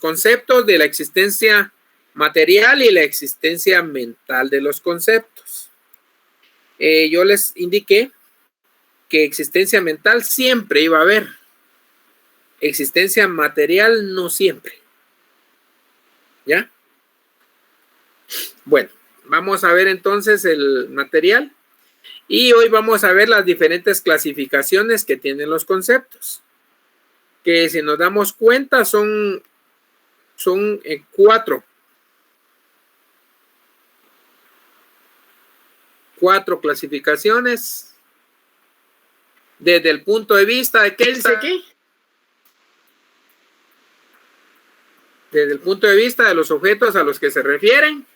conceptos de la existencia material y la existencia mental de los conceptos. Yo les indiqué que existencia mental siempre iba a haber. Existencia material no siempre. ¿Ya? Bueno, vamos a ver entonces el material. Y hoy vamos a ver las diferentes clasificaciones que tienen los conceptos. Que si nos damos cuenta son 4. 4 clasificaciones. Desde el punto de vista de ¿qué dice aquí? Desde el punto de vista de los objetos a los que se refieren.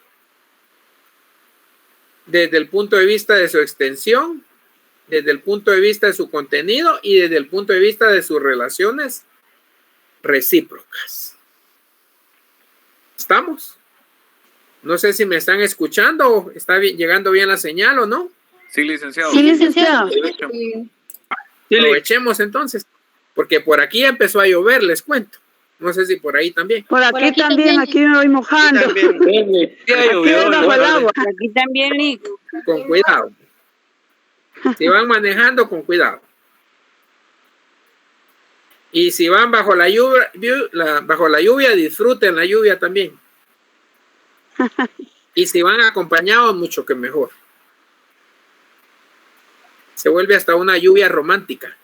Desde el punto de vista de su extensión, desde el punto de vista de su contenido y desde el punto de vista de sus relaciones recíprocas. ¿Estamos? No sé si me están escuchando, está llegando bien la señal o no. Sí, licenciado. Sí, licenciado. Aprovechemos entonces, porque por aquí empezó a llover, les cuento. No sé si por ahí también. Por aquí también, aquí me voy mojando. Aquí bajo el agua. Aquí también, Lick. Con cuidado. Si van manejando, con cuidado. Y si van bajo la lluvia, disfruten la lluvia también. Y si van acompañados, mucho que mejor. Se vuelve hasta una lluvia romántica.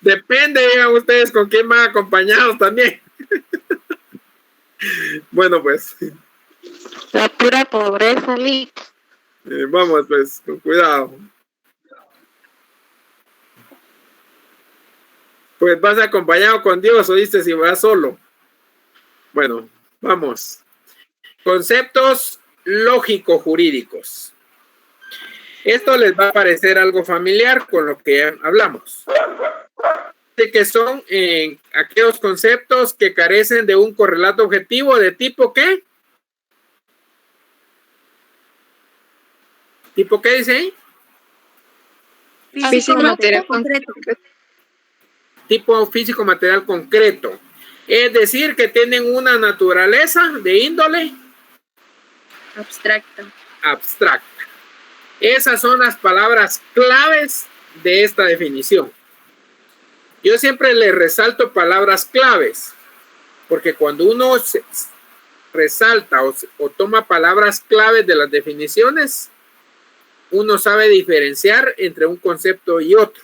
Depende, digan ustedes con quién van acompañados también. Bueno, pues. La pura pobreza, Lick. Vamos, pues, con cuidado. Pues vas acompañado con Dios, oíste, si vas solo. Bueno, vamos. Conceptos lógico-jurídicos. Esto les va a parecer algo familiar con lo que hablamos. De que son aquellos conceptos que carecen de un correlato objetivo de tipo ¿qué? ¿Tipo qué dice ahí? Físico material concreto. Tipo físico material concreto. Es decir, que tienen una naturaleza de índole abstracta. Esas son las palabras claves de esta definición. Yo siempre le resalto palabras claves, porque cuando uno resalta o toma palabras claves de las definiciones, uno sabe diferenciar entre un concepto y otro.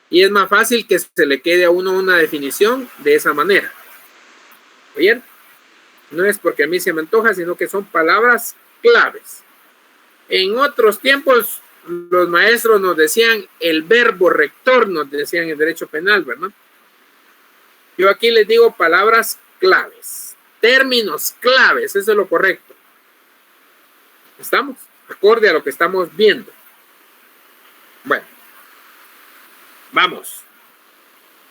Y es más fácil que se le quede a uno una definición de esa manera. ¿Oyen? No es porque a mí se me antoja, sino que son palabras claves. En otros tiempos, los maestros nos decían el verbo rector, nos decían en derecho penal, ¿verdad? Yo aquí les digo palabras claves, términos claves, eso es lo correcto. ¿Estamos? Acorde a lo que estamos viendo. Bueno, vamos.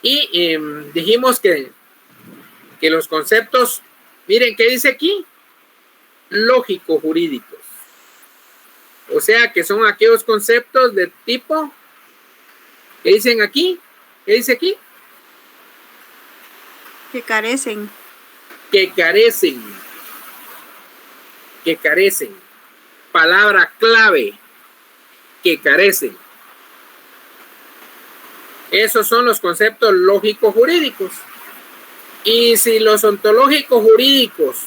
Y dijimos que los conceptos, miren, ¿qué dice aquí? Lógico-jurídicos. O sea, que son aquellos conceptos de tipo, ¿qué dicen aquí? ¿Qué dice aquí? Que carecen. Que carecen. Palabra clave. Que carecen. Esos son los conceptos lógico-jurídicos. Y si los ontológico-jurídicos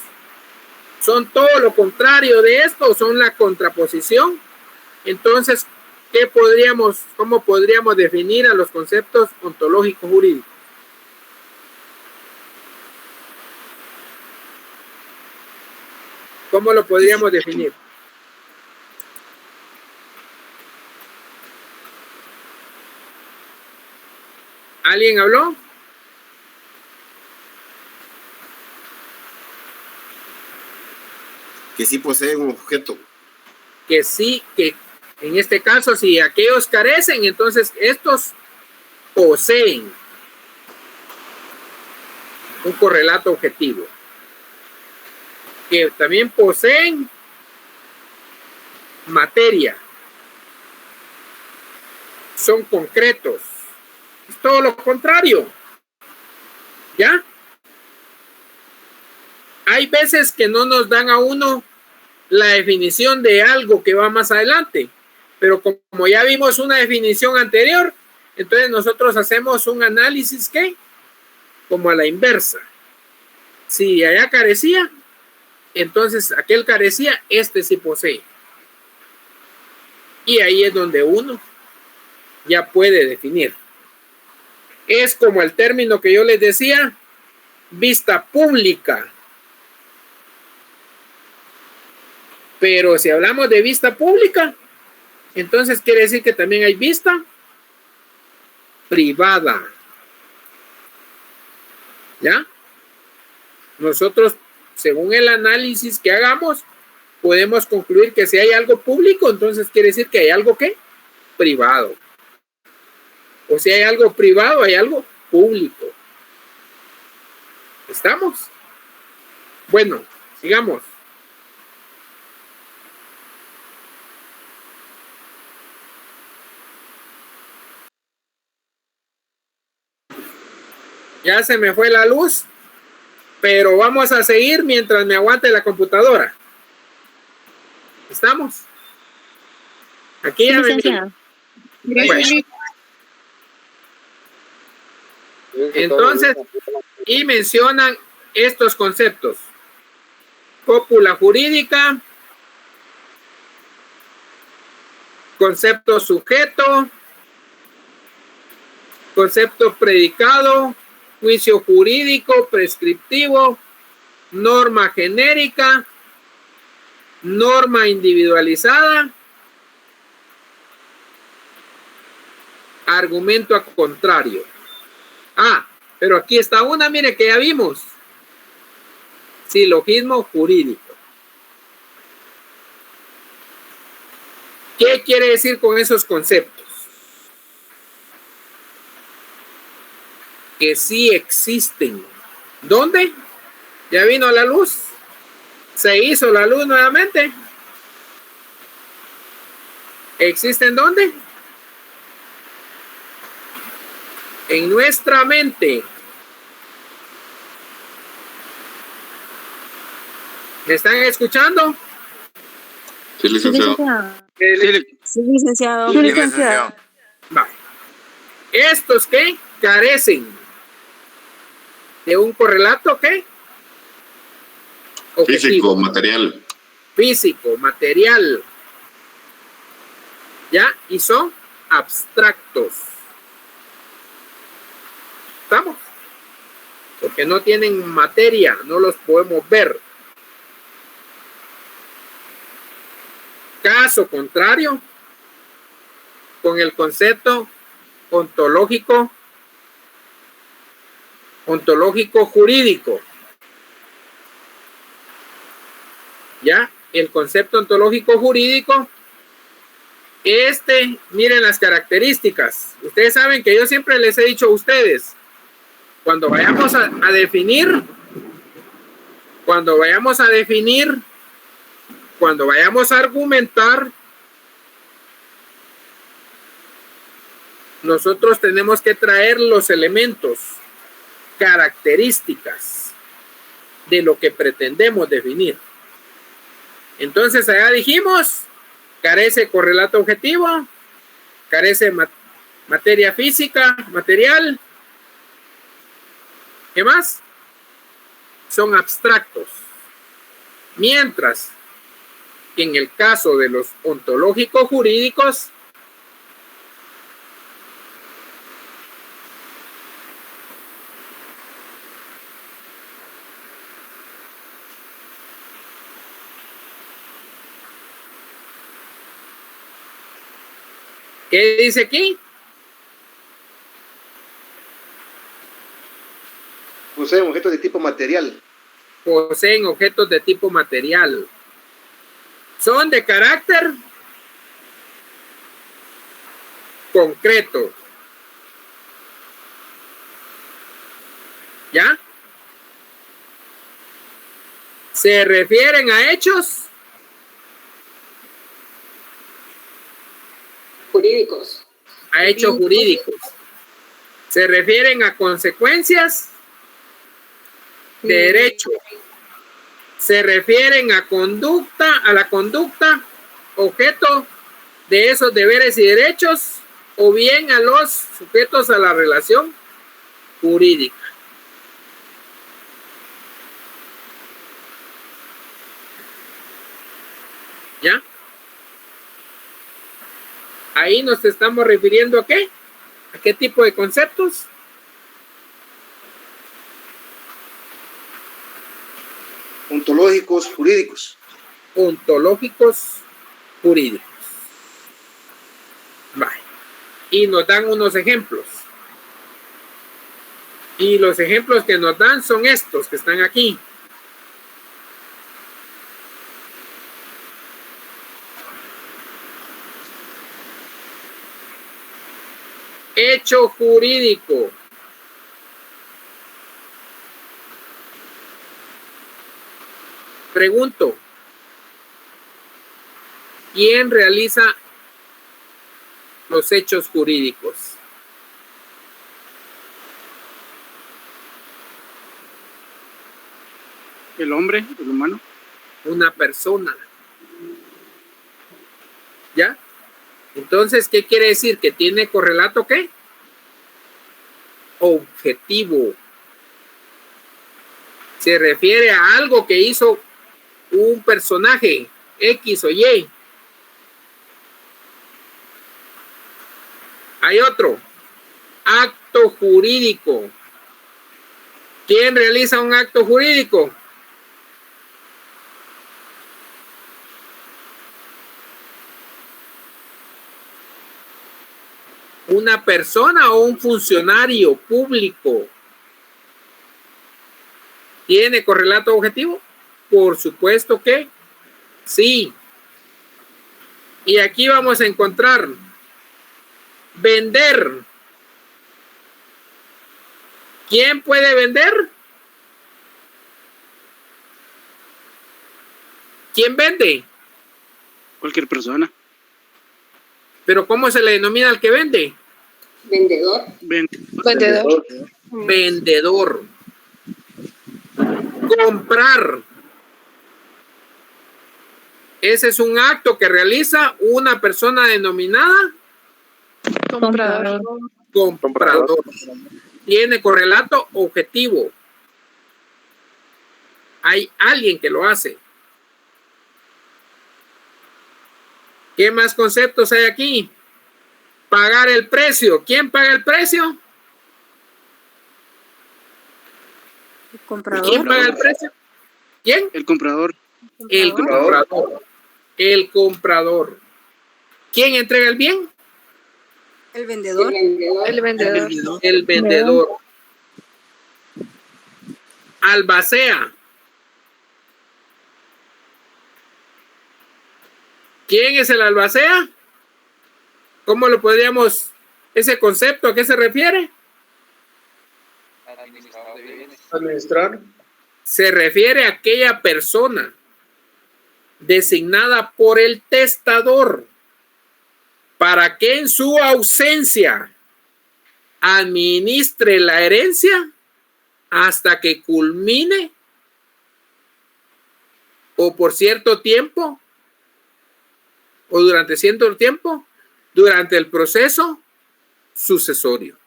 son todo lo contrario de esto, son la contraposición, entonces, ¿cómo podríamos definir a los conceptos ontológicos jurídicos? ¿Cómo lo podríamos definir? ¿Alguien habló? Que sí poseen un objeto. Que sí, que en este caso, si aquellos carecen, entonces estos poseen un correlato objetivo. Que también poseen materia. Son concretos. Es todo lo contrario. ¿Ya? Hay veces que no nos dan a uno la definición de algo que va más adelante, pero como ya vimos una definición anterior, entonces nosotros hacemos un análisis que como a la inversa. Si allá carecía, entonces aquel carecía, este sí posee. Y ahí es donde uno ya puede definir. Es como el término que yo les decía, vista pública. Pero si hablamos de vista pública, entonces quiere decir que también hay vista privada. ¿Ya? Nosotros, según el análisis que hagamos, podemos concluir que si hay algo público, entonces quiere decir que hay algo ¿qué? Privado. O si hay algo privado, hay algo público. ¿Estamos? Bueno, sigamos. Ya se me fue la luz, pero vamos a seguir mientras me aguante la computadora. ¿Estamos? Aquí ya me... Bueno. Entonces, y mencionan estos conceptos. Cópula jurídica, concepto sujeto, concepto predicado, juicio jurídico, prescriptivo, norma genérica, norma individualizada, argumento a contrario. Ah, pero aquí está una, mire, que ya vimos. Silogismo jurídico. ¿Qué quiere decir con esos conceptos? Que sí existen. ¿Dónde? ¿Ya vino la luz? ¿Se hizo la luz nuevamente? ¿Existen dónde? En nuestra mente. ¿Me están escuchando? Sí, licenciado. Sí, licenciado. Sí, licenciado. Vale. Estos que carecen de un correlato ¿qué? Objetivo. Físico, material. Físico, material. ¿Ya? Y son abstractos. ¿Estamos? Porque no tienen materia, no los podemos ver. Caso contrario, con el concepto ontológico jurídico. ¿Ya? El concepto ontológico jurídico, miren las características. Ustedes saben que yo siempre les he dicho a ustedes, cuando vayamos a definir, cuando vayamos a argumentar, nosotros tenemos que traer los elementos, características de lo que pretendemos definir. Entonces, allá dijimos, carece correlato objetivo, carece materia física, material. ¿Qué más? Son abstractos. Mientras que en el caso de los ontológicos jurídicos, ¿qué dice aquí? Poseen objetos de tipo material. Poseen objetos de tipo material. Son de carácter concreto. ¿Ya? Se refieren a hechos jurídicos. A hechos jurídicos. Se refieren a consecuencias de derecho. Se refieren a la conducta, objeto de esos deberes y derechos, o bien a los sujetos a la relación jurídica. ¿Ya? Ahí nos estamos refiriendo a qué? ¿A qué tipo de conceptos? Ontológicos, jurídicos. Ontológicos, jurídicos. Vale. Y nos dan unos ejemplos. Y los ejemplos que nos dan son estos que están aquí. Hecho jurídico. Pregunto, ¿quién realiza los hechos jurídicos? El hombre, el humano. Una persona. ¿Ya? Entonces, ¿qué quiere decir? ¿Que tiene correlato qué? Objetivo. Se refiere a algo que hizo un personaje X o Y. Hay otro. Acto jurídico. ¿Quién realiza un acto jurídico? Una persona o un funcionario público. ¿Tiene correlato objetivo? Por supuesto que sí. Y aquí vamos a encontrar vender. ¿Quién puede vender? ¿Quién vende? Cualquier persona. ¿Pero cómo se le denomina al que vende? Vendedor. Vendedor. Vendedor. Comprar. Ese es un acto que realiza una persona denominada Comprador. comprador. Tiene correlato objetivo. Hay alguien que lo hace. ¿Qué más conceptos hay aquí? Pagar el precio. ¿Quién paga el precio? El comprador. ¿Quién paga el precio? ¿Quién? El comprador. El comprador. El comprador. ¿Quién entrega el bien? El vendedor. El vendedor. El vendedor. Albacea. ¿Quién es el albacea? ¿Cómo lo podríamos, ese concepto, a qué se refiere? Administrar. Se refiere a aquella persona designada por el testador para que en su ausencia administre la herencia hasta que culmine o por cierto tiempo o durante cierto tiempo durante el proceso sucesorio.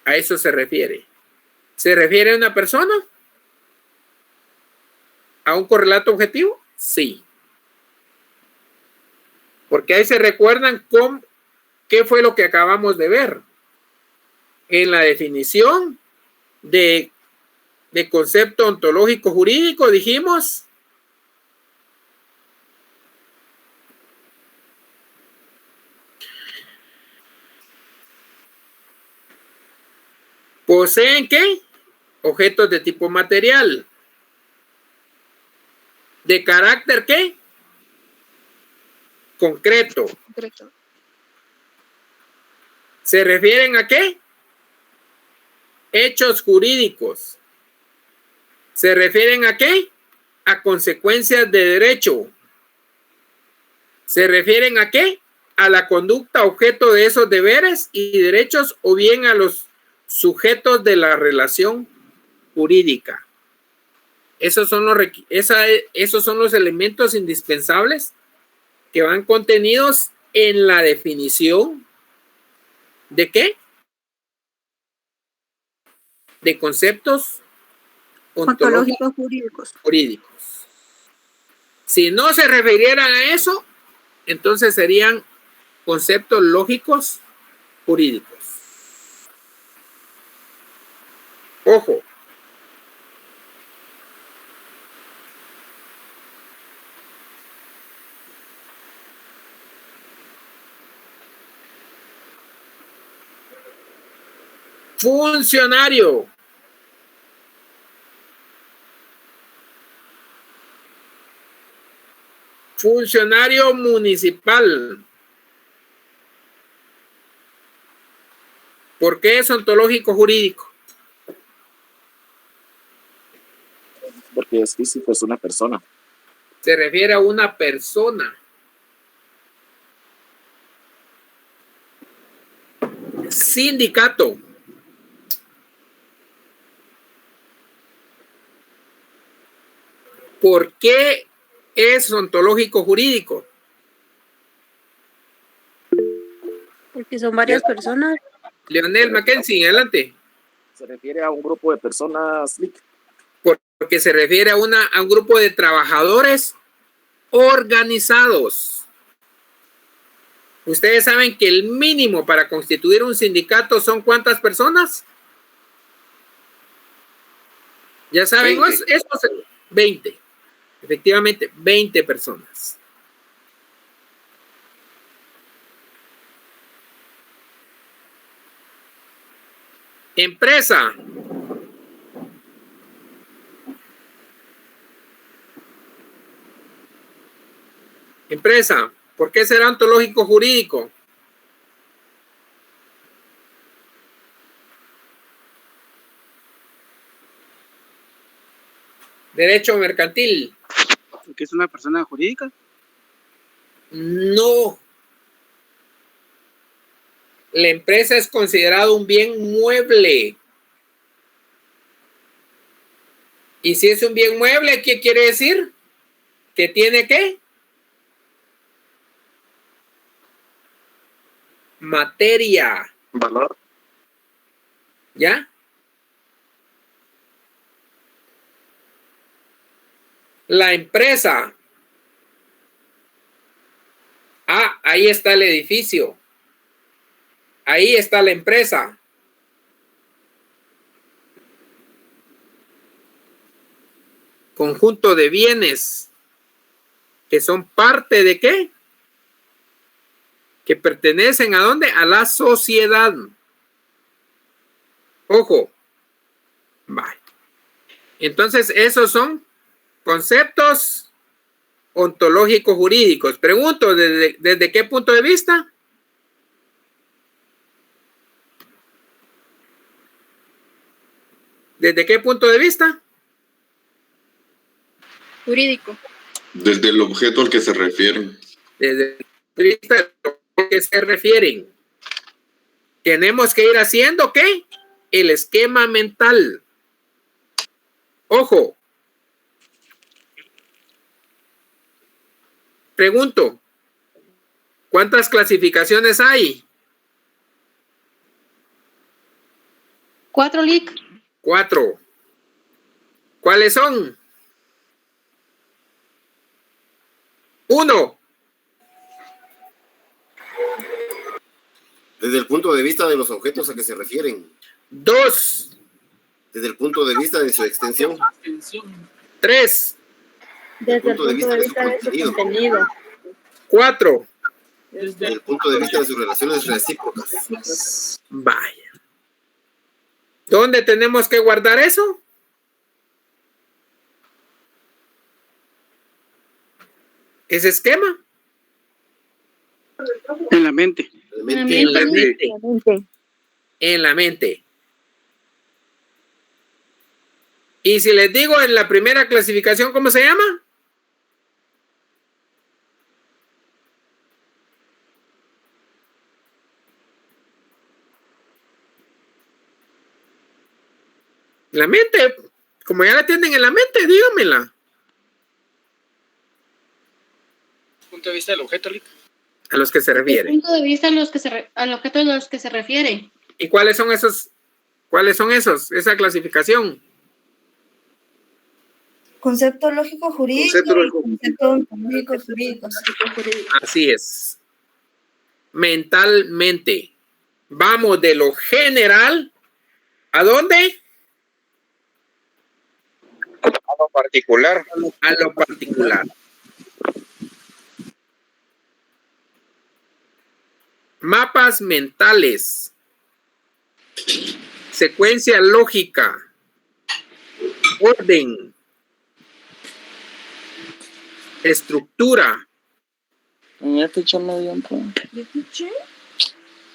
A eso se refiere. ¿Se refiere a una persona? ¿A un correlato objetivo? Sí. Porque ahí se recuerdan qué fue lo que acabamos de ver. En la definición de concepto ontológico jurídico dijimos poseen ¿qué? Objetos de tipo material. ¿De carácter qué? Concreto. ¿Se refieren a qué? Hechos jurídicos. ¿Se refieren a qué? A consecuencias de derecho. ¿Se refieren a qué? a la conducta objeto de esos deberes y derechos o bien a sujetos de la relación jurídica. Esos son los elementos indispensables que van contenidos en la definición ¿de qué? De conceptos ontológicos jurídicos. Si no se refirieran a eso, entonces serían conceptos lógicos jurídicos. Ojo. Funcionario. Funcionario municipal. ¿Por qué es ontológico jurídico? Porque es físico, es una persona. Se refiere a una persona. Sindicato. ¿Por qué es ontológico jurídico? Porque son varias personas. Leonel Mackenzie, adelante. Se refiere a un grupo de personas. Porque se refiere a un grupo de trabajadores organizados. Ustedes saben que el mínimo para constituir un sindicato son ¿cuántas personas? Ya saben, 20. Eso es 20. Efectivamente, 20 personas. Empresa. Empresa. ¿Por qué será ontológico jurídico? Derecho mercantil. ¿Porque es una persona jurídica? No. La empresa es considerado un bien mueble. Y si es un bien mueble, ¿qué quiere decir? ¿Que tiene qué? Materia. Valor. ¿Ya? La empresa. Ah, ahí está el edificio. Ahí está la empresa. Conjunto de bienes que son parte de ¿qué? Que pertenecen ¿a dónde? A la sociedad. Ojo. Vale. Entonces, esos son conceptos ontológicos jurídicos. Pregunto, ¿desde qué punto de vista? ¿Desde qué punto de vista? Jurídico. Desde el objeto al que se refieren. Desde el punto de vista de lo que se refieren. Tenemos que ir haciendo ¿qué? El esquema mental. Ojo. Pregunto, ¿cuántas clasificaciones hay? 4 LIC. 4. ¿Cuáles son? 1. Desde el punto de vista de los objetos a que se refieren. 2. Desde el punto de vista de su extensión. 3. Desde el punto de vista de su contenido. 4. Desde el punto de vista de sus relaciones recíprocas. Vaya. ¿Dónde tenemos que guardar eso? ¿Ese esquema? En la mente. En la mente. En la mente. Y si les digo en la primera clasificación, ¿cómo se llama? La mente, como ya la tienen en la mente, dígamela. Punto de vista del objeto, Lick. A los que se refiere. Punto de vista al objeto a los que se refiere. ¿Y cuáles son esos? ¿Cuáles son esos? Esa clasificación. Concepto lógico jurídico y concepto ontológico jurídico. Así es. Mentalmente. Vamos de lo general. ¿A dónde? A lo particular. A lo particular. Mapas mentales. Secuencia lógica. Orden. Estructura. Ya te eché medio un poco.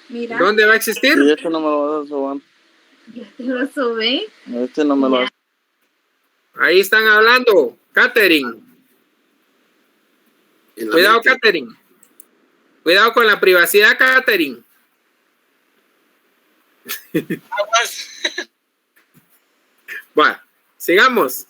Mira. ¿Dónde va a existir? Y este no me lo vas a sobar. Ya te lo subí. Este no me lo vas a... Ahí están hablando. Catherine. Cuidado, Catherine. Cuidado con la privacidad, Catherine. Bueno, sigamos.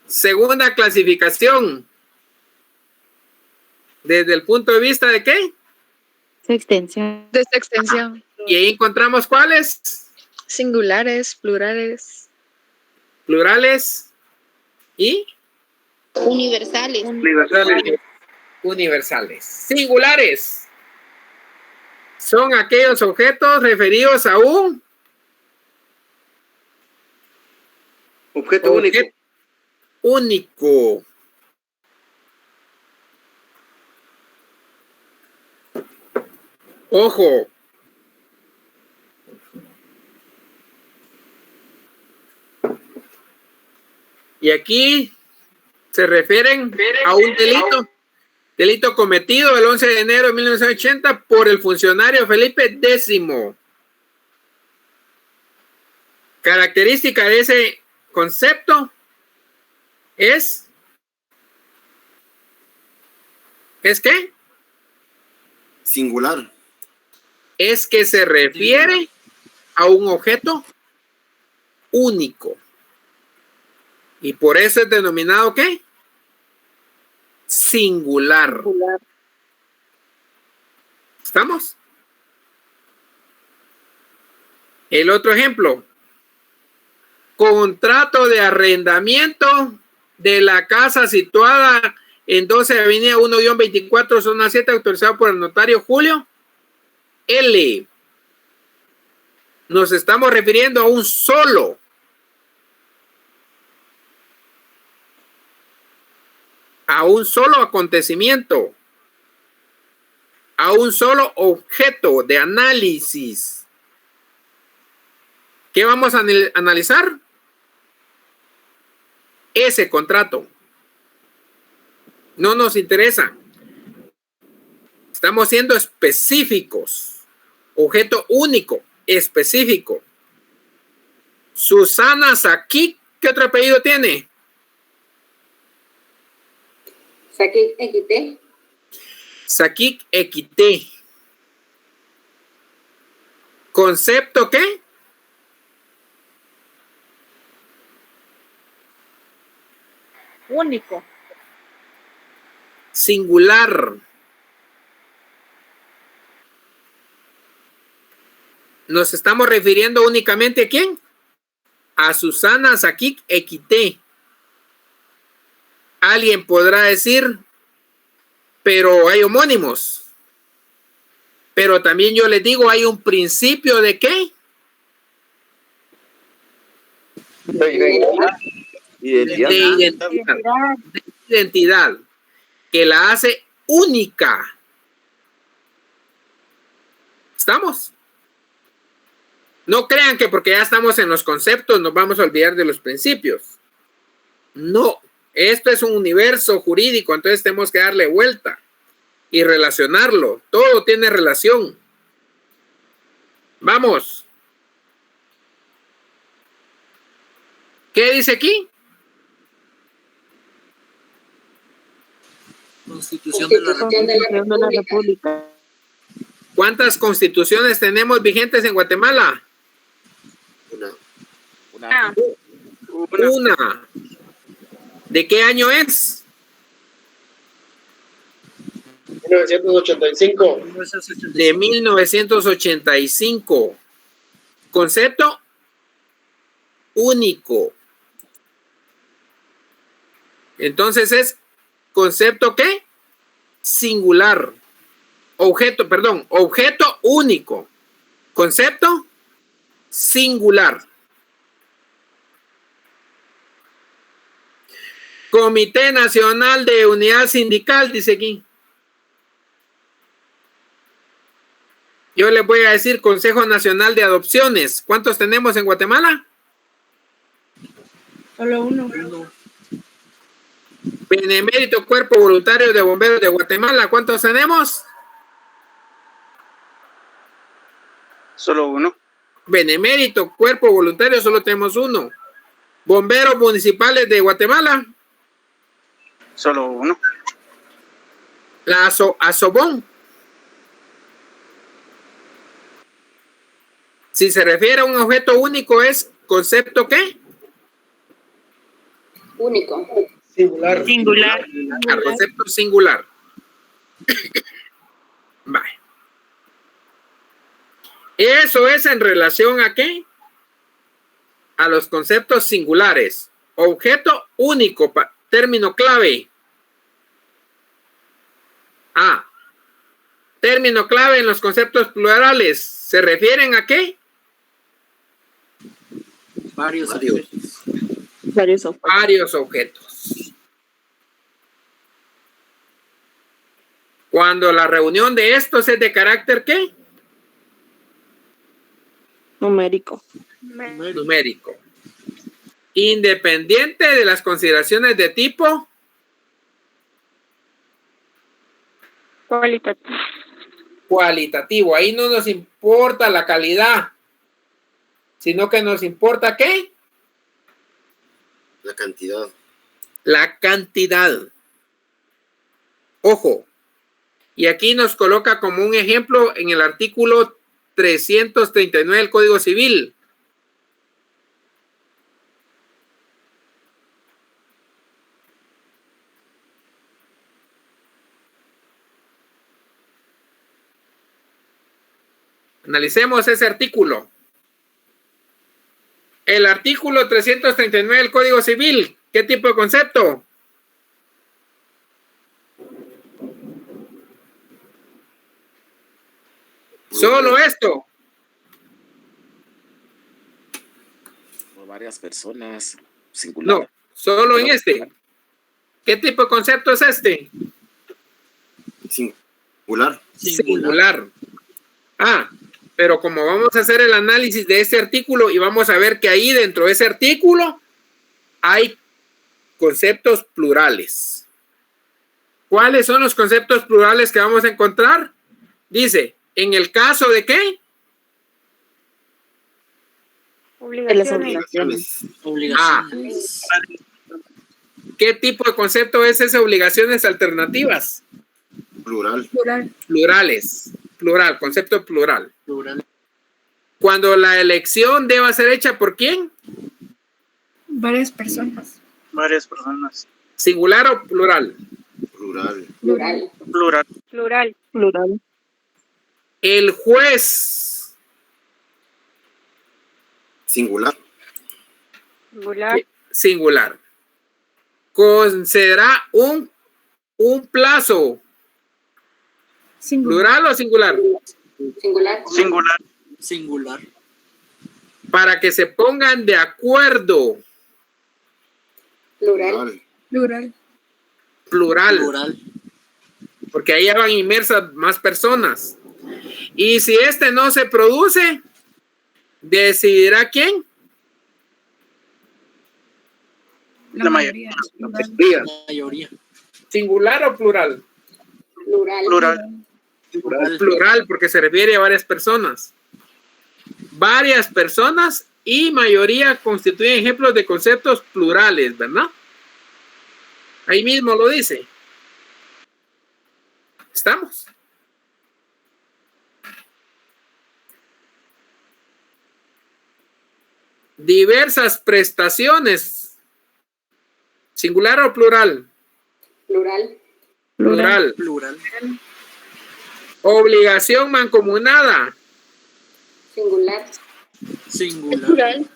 Segunda clasificación. ¿Desde el punto de vista de qué? Extensión. De esta extensión. Y ahí encontramos ¿cuáles? Singulares, plurales. Plurales y Universales. universales. Singulares son aquellos objetos referidos a un Objeto único. Único. Ojo. Y aquí se refieren a un delito cometido el 11 de enero de 1980 por el funcionario Felipe X. Característica de ese concepto ¿es qué? Singular. Es que se refiere a un objeto único. Y por eso es denominado ¿qué? Singular. ¿Estamos? El otro ejemplo. Contrato de arrendamiento de la casa situada en 12 Avenida 1-24, zona 7, autorizado por el notario Julio L. Nos estamos refiriendo a un solo acontecimiento, a un solo objeto de análisis. ¿Qué vamos a analizar? Ese contrato. No nos interesa. Estamos siendo específicos. Objeto único, específico. Susana Sakic, ¿qué otro apellido tiene? Sakic Equité. Sakic Equité. ¿Concepto qué? Único. Singular. Nos estamos refiriendo únicamente ¿a quién? A Susana Sakic Equité. Alguien podrá decir, pero hay homónimos. Pero también yo les digo, hay un principio de ¿qué? De identidad que la hace única. ¿Estamos? No crean que porque ya estamos en los conceptos nos vamos a olvidar de los principios. No, esto es un universo jurídico, entonces tenemos que darle vuelta y relacionarlo. Todo tiene relación. Vamos. ¿Qué dice aquí? Constitución de la República. ¿Cuántas constituciones tenemos vigentes en Guatemala? Una. ¿De qué año es? 1985. De 1985. Concepto único. Entonces es concepto ¿qué? Singular. Objeto único. Concepto singular. Comité Nacional de Unidad Sindical, dice aquí. Yo les voy a decir Consejo Nacional de Adopciones. ¿Cuántos tenemos en Guatemala? Solo uno. Benemérito Cuerpo Voluntario de Bomberos de Guatemala. ¿Cuántos tenemos? Solo uno. Benemérito Cuerpo Voluntario, solo tenemos uno. Bomberos Municipales de Guatemala. Solo uno. La Asobón. Si se refiere a un objeto único, ¿es concepto qué? Único. Singular. Concepto singular. Vale. Eso es en relación a qué? A los conceptos singulares. Objeto único, término clave. Término clave en los conceptos plurales. ¿Se refieren a qué? Varios objetos. Cuando la reunión de estos es de carácter ¿qué? Numérico. Independiente de las consideraciones de tipo cualitativo. Ahí no nos importa la calidad, sino que nos importa ¿qué? La cantidad. Ojo. Y aquí nos coloca como un ejemplo en el artículo 339 del Código Civil. Analicemos ese artículo. El artículo 339 del Código Civil. ¿Qué tipo de concepto? Solo esto. Por varias personas. Singular. No, solo en este. ¿Qué tipo de concepto es este? Singular. Pero como vamos a hacer el análisis de ese artículo y vamos a ver que ahí dentro de ese artículo hay conceptos plurales. ¿Cuáles son los conceptos plurales que vamos a encontrar? Dice, ¿en el caso de qué? Obligaciones. ¿Qué tipo de concepto es esa? Obligaciones alternativas. Plurales. Plural, concepto plural. Cuando la elección deba ser hecha ¿por quién? Varias personas. ¿Singular o plural? Plural. El juez. Singular. Concederá un plazo. ¿Plural o singular? Singular. Para que se pongan de acuerdo. Plural. Porque ahí ya van inmersas más personas. Y si este no se produce, ¿decidirá quién? La mayoría. ¿Singular o plural? Plural, porque se refiere a varias personas. Varias personas y mayoría constituyen ejemplos de conceptos plurales, ¿verdad? Ahí mismo lo dice. ¿Estamos? Diversas prestaciones. ¿Singular o plural? Plural. Plural. Plural. Obligación mancomunada. Singular. Singular. Plural.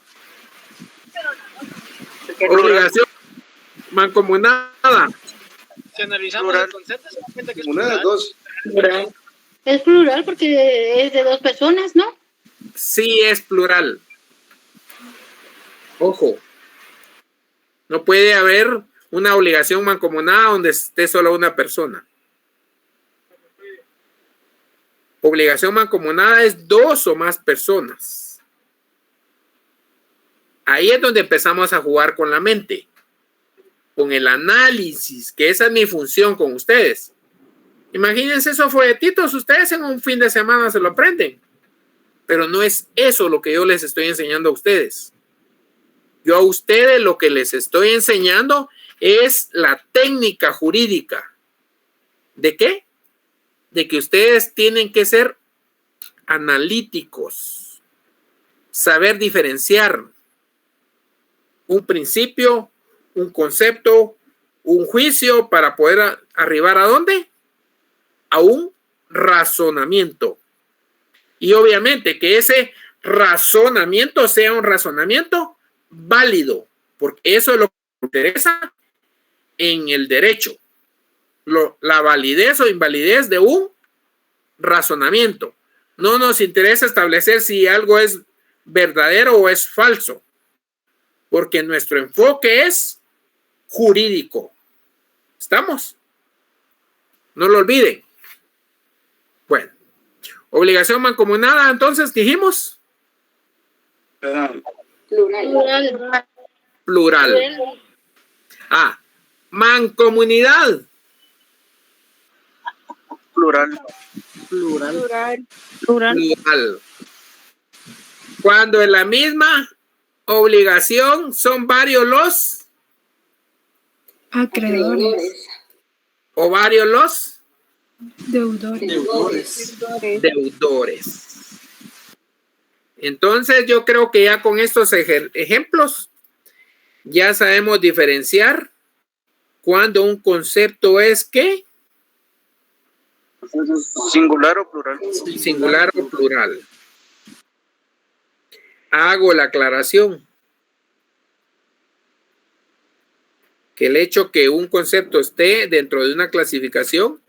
Obligación mancomunada. Si analizamos el concepto, se da cuenta que es plural. Plural. Es plural porque es de dos personas, ¿no? Sí es plural. Ojo. No puede haber una obligación mancomunada donde esté solo una persona. Obligación mancomunada es dos o más personas. Ahí es donde empezamos a jugar con la mente, con el análisis, que esa es mi función con ustedes. Imagínense esos folletitos, ustedes en un fin de semana se lo aprenden, pero no es eso lo que yo les estoy enseñando a ustedes. Yo a ustedes lo que les estoy enseñando es la técnica jurídica. ¿De qué? De que ustedes tienen que ser analíticos, saber diferenciar un principio, un concepto, un juicio para poder arribar ¿a dónde? A un razonamiento. Y obviamente que ese razonamiento sea un razonamiento válido, porque eso es lo que nos interesa en el derecho. La validez o invalidez de un razonamiento. No nos interesa establecer si algo es verdadero o es falso, porque nuestro enfoque es jurídico. ¿Estamos? No lo olviden. Bueno, obligación mancomunada, entonces dijimos. Plural. Plural. Ah, mancomunidad. Plural. Plural. Plural. Cuando en la misma obligación son varios los Acreedores. o varios los Deudores. deudores. Entonces yo creo que ya con estos ejemplos ya sabemos diferenciar cuando un concepto es ¿qué? Singular o plural. Singular o plural. Hago la aclaración que el hecho que un concepto esté dentro de una clasificación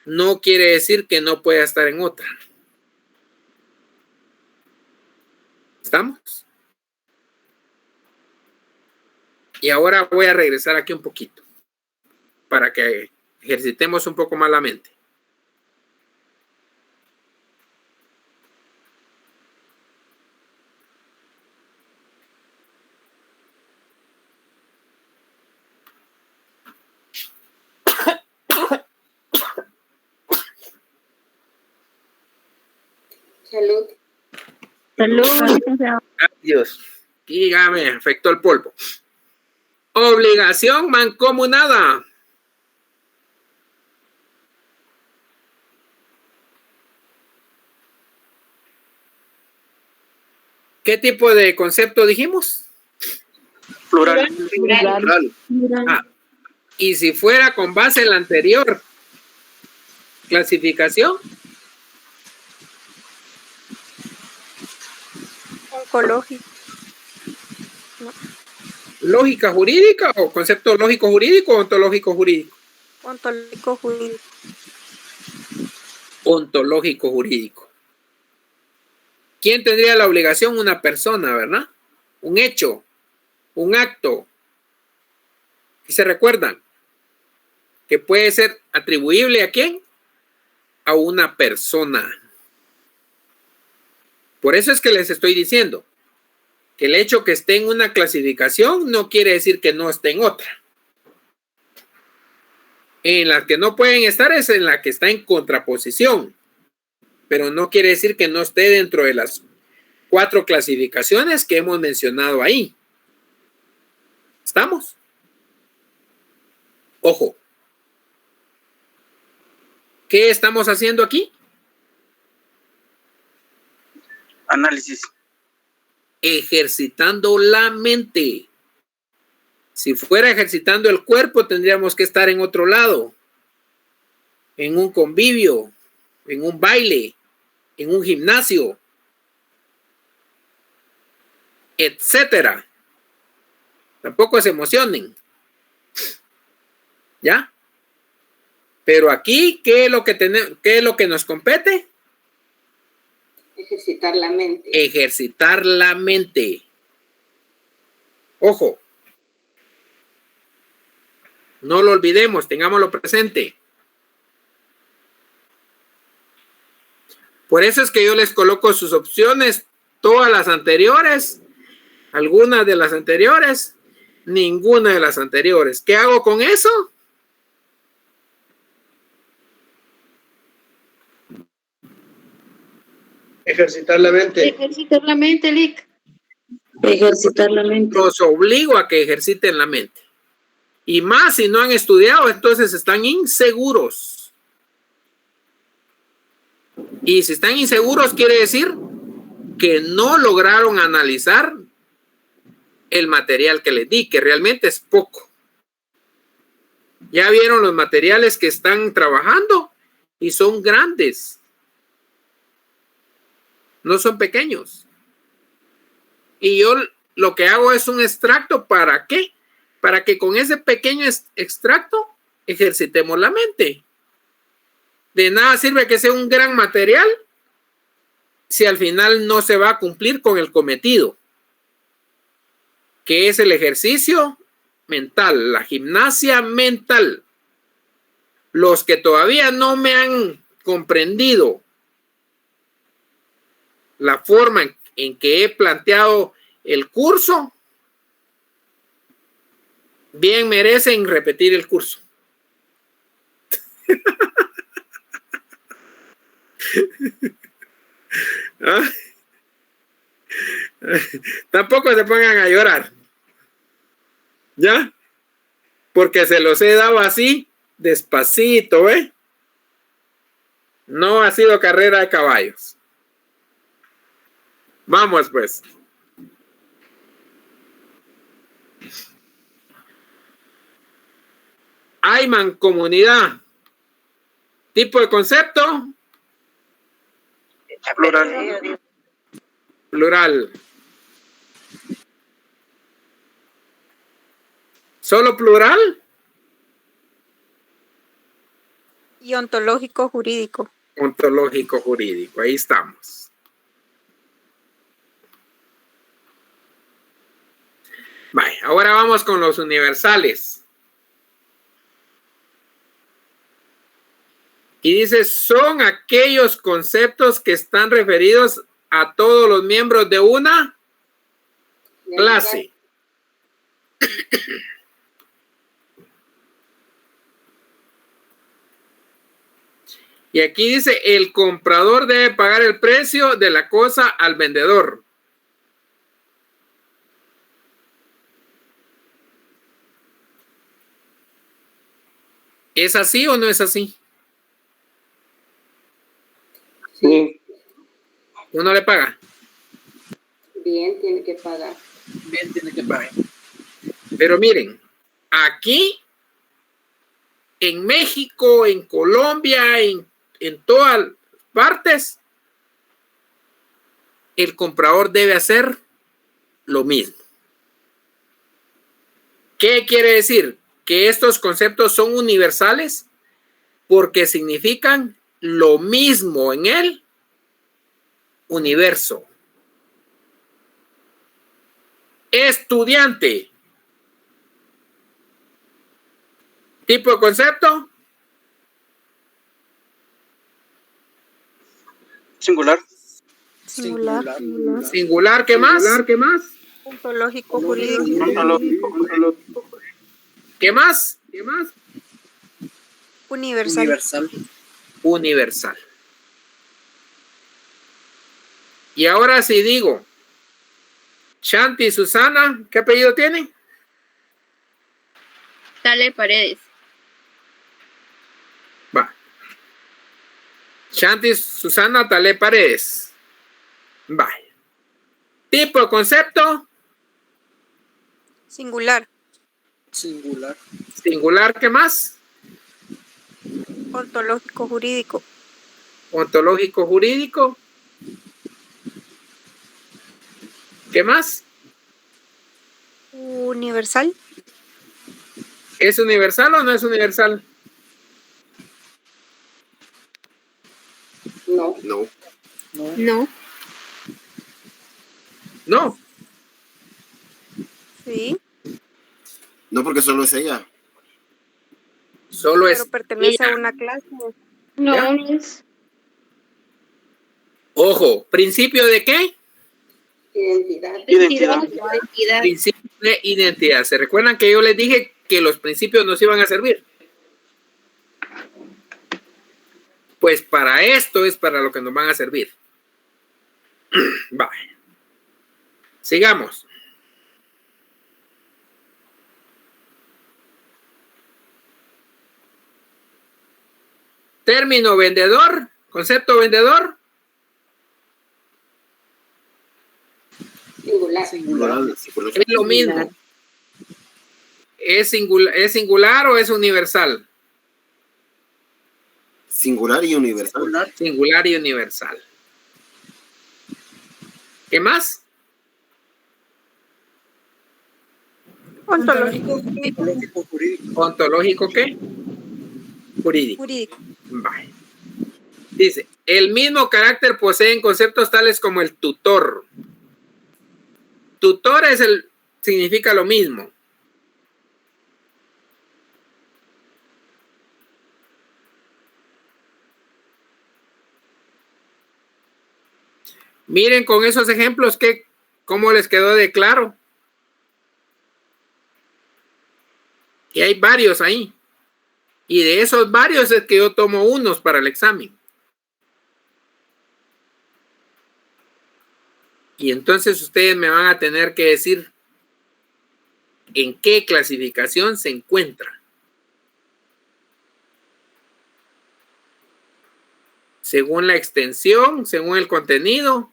no quiere decir que no pueda estar en otra. ¿Estamos? Y ahora voy a regresar aquí un poquito para que ejercitemos un poco más la mente. Salud. Dios. Dígame, afectó el polvo. Obligación mancomunada. ¿Qué tipo de concepto dijimos? Plural. Ah, y si fuera con base en la anterior clasificación. Oncológico. ¿Lógica jurídica o concepto lógico jurídico o ontológico jurídico? Ontológico jurídico. Ontológico jurídico. ¿Quién tendría la obligación? Una persona, ¿verdad? Un hecho, un acto. ¿Y se recuerdan? Que puede ser atribuible ¿a quién? A una persona. Por eso es que les estoy diciendo que el hecho que esté en una clasificación no quiere decir que no esté en otra. En las que no pueden estar es en la que está en contraposición, pero no quiere decir que no esté dentro de las 4 clasificaciones que hemos mencionado ahí. ¿Estamos? Ojo. ¿Qué estamos haciendo aquí? Análisis. Ejercitando la mente. Si fuera ejercitando el cuerpo, tendríamos que estar en otro lado, en un convivio, en un baile, en un gimnasio, etcétera. Tampoco se emocionen. ¿Ya? Pero aquí, ¿qué es lo que tenemos, qué es lo que nos compete? Ejercitar la mente. Ejercitar la mente. Ojo. No lo olvidemos, tengámoslo presente. Por eso es que yo les coloco sus opciones, todas las anteriores, algunas de las anteriores, ninguna de las anteriores. ¿Qué hago con eso? Ejercitar la mente. Ejercitar la mente, Lick. Ejercitar la mente. Los obligo a que ejerciten la mente. Y más si no han estudiado, entonces están inseguros. Y si están inseguros, quiere decir que no lograron analizar el material que les di, que realmente es poco. Ya vieron los materiales que están trabajando y son grandes. No son pequeños. Y yo lo que hago es un extracto. ¿Para qué? Para que con ese pequeño extracto ejercitemos la mente. De nada sirve que sea un gran material si al final no se va a cumplir con el cometido, que es el ejercicio mental, la gimnasia mental. Los que todavía no me han comprendido la forma en que he planteado el curso, bien merecen repetir el curso. ¿Ah? Tampoco se pongan a llorar, ¿ya? Porque se los he dado así, despacito, ¿eh? No ha sido carrera de caballos. Vamos, pues. Hay mancomunidad. Tipo de concepto. Plural. Plural. ¿Solo plural? Y ontológico jurídico. Ontológico jurídico. Ahí estamos. Vale, ahora vamos con los universales. Y dice, son aquellos conceptos que están referidos a todos los miembros de una clase. Y aquí dice, el comprador debe pagar el precio de la cosa al vendedor. ¿Es así o no es así? Sí. ¿Uno le paga? Bien, tiene que pagar. Bien, tiene que pagar. Pero miren, aquí, en México, en Colombia, en todas partes, el comprador debe hacer lo mismo. ¿Qué quiere decir? Que estos conceptos son universales porque significan lo mismo en el universo. Estudiante. ¿Tipo de concepto? Singular. Singular. Singular, ¿qué más? ¿Qué más? Ontológico jurídico. Ontológico. ¿Qué más? ¿Qué más? Universal. Universal. Universal. Y ahora si digo, Shanti Susana, ¿qué apellido tiene? Sale Paredes. Va. Shanti Susana Tale Paredes. Vaya. Tipo de concepto. Singular. Singular. Singular, ¿qué más? Ontológico jurídico. Ontológico jurídico. ¿Qué más? Universal. ¿Es universal o no es universal? No. No. No. No. Sí. No, porque solo es ella. Solo Pero es pertenece ella. a una clase. No, ¿Ya? no es. Ojo, ¿principio de qué? Identidad. Identidad. Principio de identidad. ¿Se recuerdan que yo les dije que los principios nos iban a servir? Pues para esto es para lo que nos van a servir. Vale. Sigamos. Término vendedor, concepto vendedor. Singular. Es lo mismo. ¿Es singular o es universal? Singular y universal. Singular y universal. ¿Qué más? Ontológico. ¿Ontológico qué? Jurídico. Jurídico. Vale. Dice, el mismo carácter poseen conceptos tales como el tutor. Tutor significa lo mismo. Miren con esos ejemplos cómo les quedó de claro. Y hay varios ahí. Y de esos varios es que yo tomo unos para el examen. Y entonces ustedes me van a tener que decir en qué clasificación se encuentra. Según la extensión, según el contenido.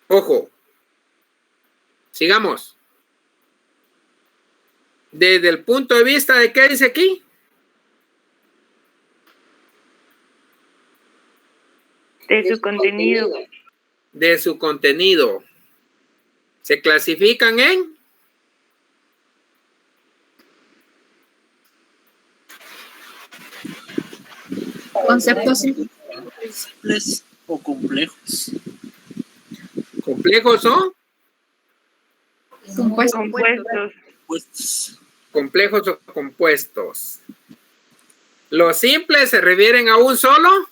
Ojo. Sigamos. Desde el punto de vista de qué dice aquí. De su contenido. De su contenido. Se clasifican en Conceptos Simples o complejos. complejos o Compuestos. Pues, complejos o compuestos. Los simples se refieren a un solo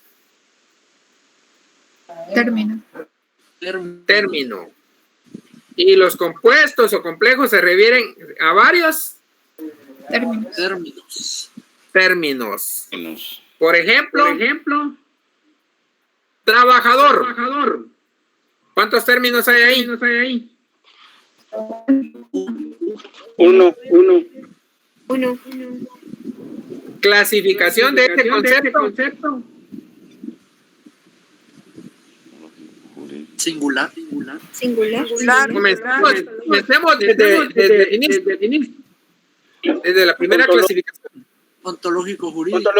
término. Y los compuestos o complejos se refieren a varios términos. Por ejemplo, trabajador. ¿Cuántos términos hay ahí? Uno. Clasificación de este concepto. singular. Comencemos desde el inicio. Desde la primera clasificación. Ontológico jurídico.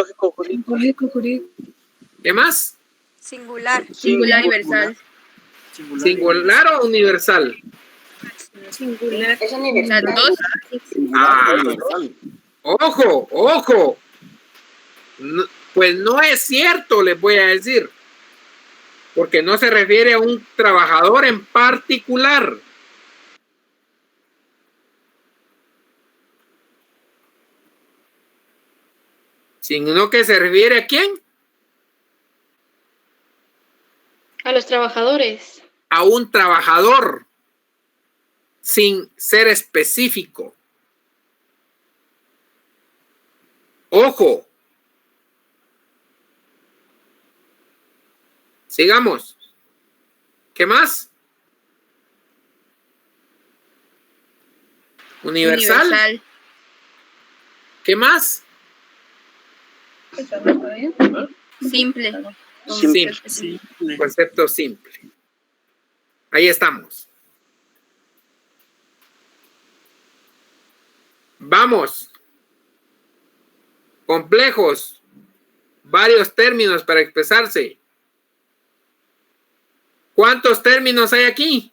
¿Qué más? Singular. universal. ¿Singular o universal? Singular. Es universal. Las dos. Ojo. No, pues no es cierto, les voy a decir. Porque no se refiere a un trabajador en particular. Sino que se refiere a quién? A los trabajadores. A un trabajador. Sin ser específico. Ojo. Sigamos. ¿Qué más? Universal. ¿Qué más? Simple. Simple. Concepto simple. Ahí estamos. Vamos. Complejos. Varios términos para expresarse. ¿Cuántos términos hay aquí?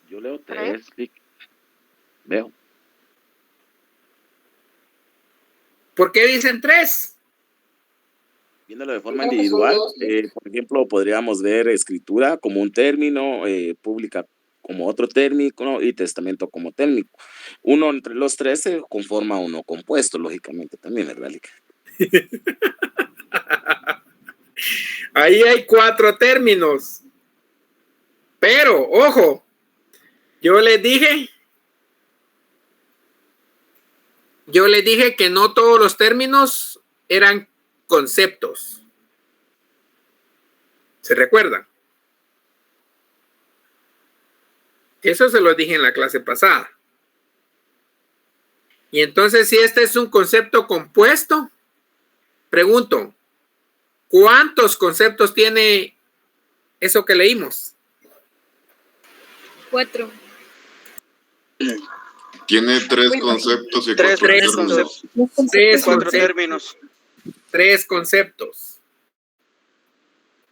Yo leo 3. Veo. ¿Por qué dicen 3? Viéndolo de forma individual, por ejemplo, podríamos ver escritura como un término, pública como otro término y testamento como término. Uno entre los 3 se conforma uno compuesto, lógicamente también, ¿verdad? Ahí hay 4 términos. Pero, ojo, yo les dije que no todos los términos eran conceptos. ¿Se recuerdan? Eso se lo dije en la clase pasada. Y entonces, si este es un concepto compuesto, pregunto, ¿cuántos conceptos tiene eso que leímos? 4. Tiene 3 conceptos y 3 términos. 4 términos. 3 conceptos.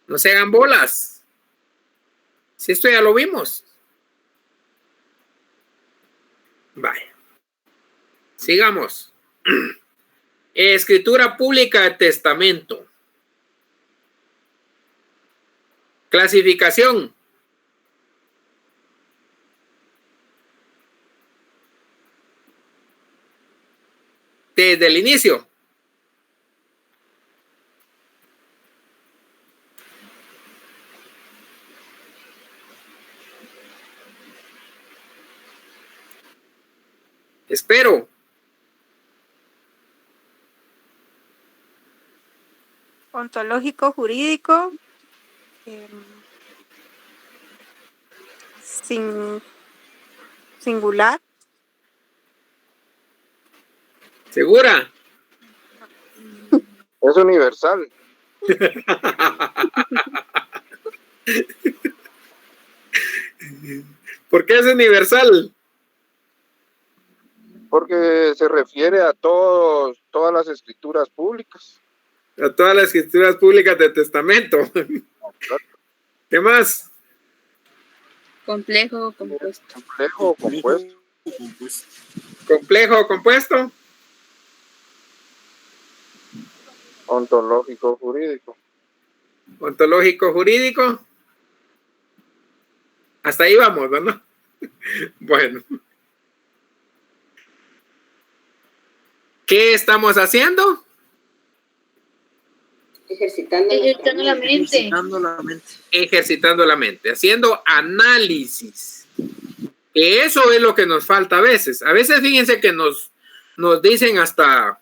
No se hagan bolas. Si esto ya lo vimos. Vaya. Sigamos. Escritura pública de testamento. Clasificación. Desde el inicio. Espero. Ontológico, jurídico. Singular. ¿Segura? Es universal. ¿Por qué es universal? Porque se refiere a todas las escrituras públicas. A todas las escrituras públicas de testamento. ¿Qué más? Complejo, compuesto. Complejo o compuesto. Complejo o compuesto. Ontológico jurídico. Ontológico jurídico. Hasta ahí vamos, ¿no? Bueno. ¿Qué estamos haciendo? Ejercitando la mente. Ejercitando la mente. Haciendo análisis. Que eso es lo que nos falta a veces. A veces fíjense que nos dicen hasta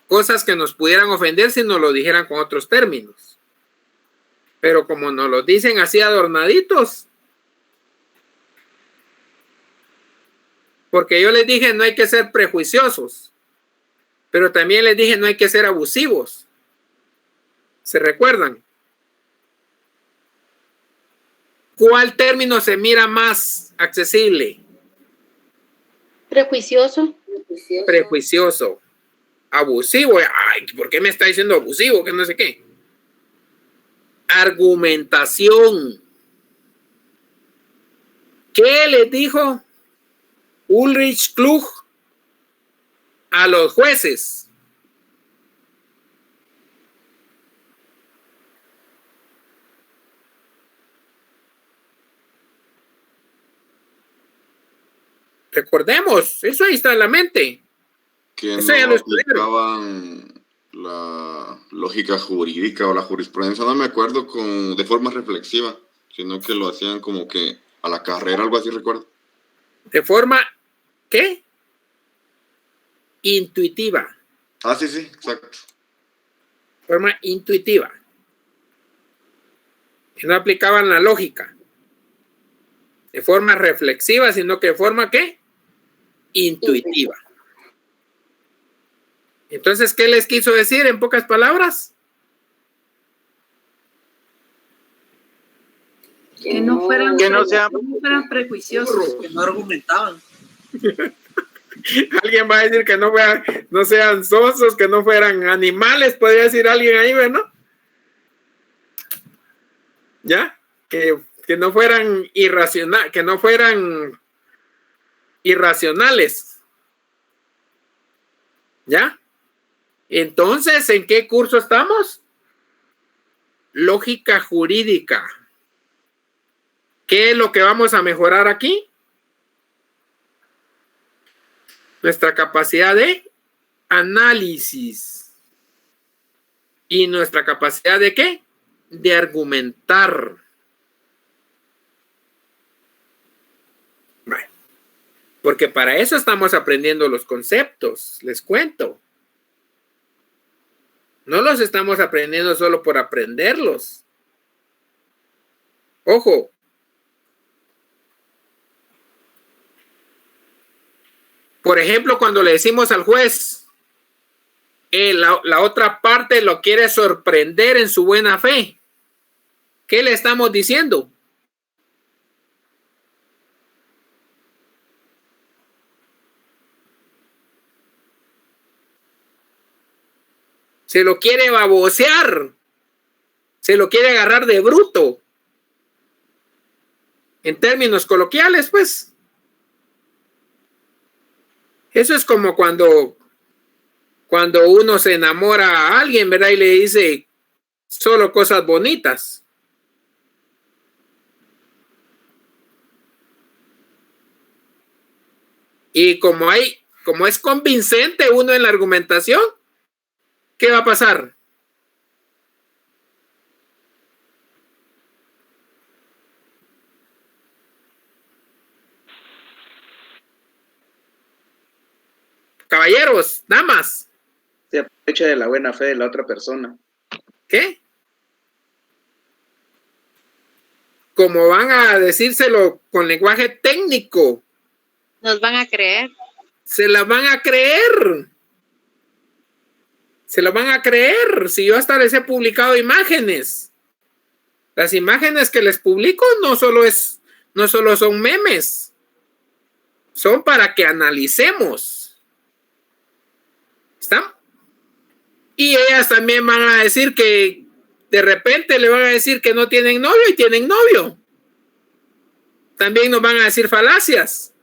cosas que nos pudieran ofender si nos lo dijeran con otros términos. Pero como nos lo dicen así adornaditos. Porque yo les dije no hay que ser prejuiciosos. Pero también les dije no hay que ser abusivos. ¿Se recuerdan? ¿Cuál término se mira más accesible? Prejuicioso. Prejuicioso. Abusivo. Ay, ¿por qué me está diciendo abusivo? Que no sé qué. Argumentación. ¿Qué les dijo Ulrich Klug a los jueces? Recordemos, eso ahí está en la mente. Que eso no ya lo aplicaban la lógica jurídica o la jurisprudencia, no me acuerdo de forma reflexiva, sino que lo hacían como que a la carrera, algo así, recuerdo. De forma, ¿qué? Intuitiva. Ah, sí, exacto. Forma intuitiva. Que no aplicaban la lógica. de forma reflexiva, sino que de forma ¿qué? Intuitiva. Entonces, ¿qué les quiso decir en pocas palabras? Que no fueran prejuiciosos. Que no argumentaban. Alguien va a decir que no sean sonsos, que no fueran animales, podría decir alguien ahí, ¿no? ¿Ya? Que no fueran irracionales. ¿Ya? Entonces, ¿en qué curso estamos? Lógica jurídica. ¿Qué es lo que vamos a mejorar aquí? Nuestra capacidad de análisis. ¿Y nuestra capacidad de qué? De argumentar. Bueno, porque para eso estamos aprendiendo los conceptos, les cuento. No los estamos aprendiendo solo por aprenderlos. Ojo. Por ejemplo, cuando le decimos al juez, la otra parte lo quiere sorprender en su buena fe. ¿Qué le estamos diciendo? Se lo quiere babosear. Se lo quiere agarrar de bruto. En términos coloquiales, pues. Eso es como cuando uno se enamora a alguien, ¿verdad? Y le dice solo cosas bonitas. Y como es convincente uno en la argumentación, ¿qué va a pasar? Caballeros, damas. Se aprovecha de la buena fe de la otra persona. ¿Qué? Como van a decírselo con lenguaje técnico. Nos van a creer. Se la van a creer. Se lo van a creer. Si yo hasta les he publicado imágenes. Las imágenes que les publico no solo son memes. Son para que analicemos. ¿Están? Y ellas también van a decir que de repente le van a decir que no tienen novio y tienen novio. También nos van a decir falacias.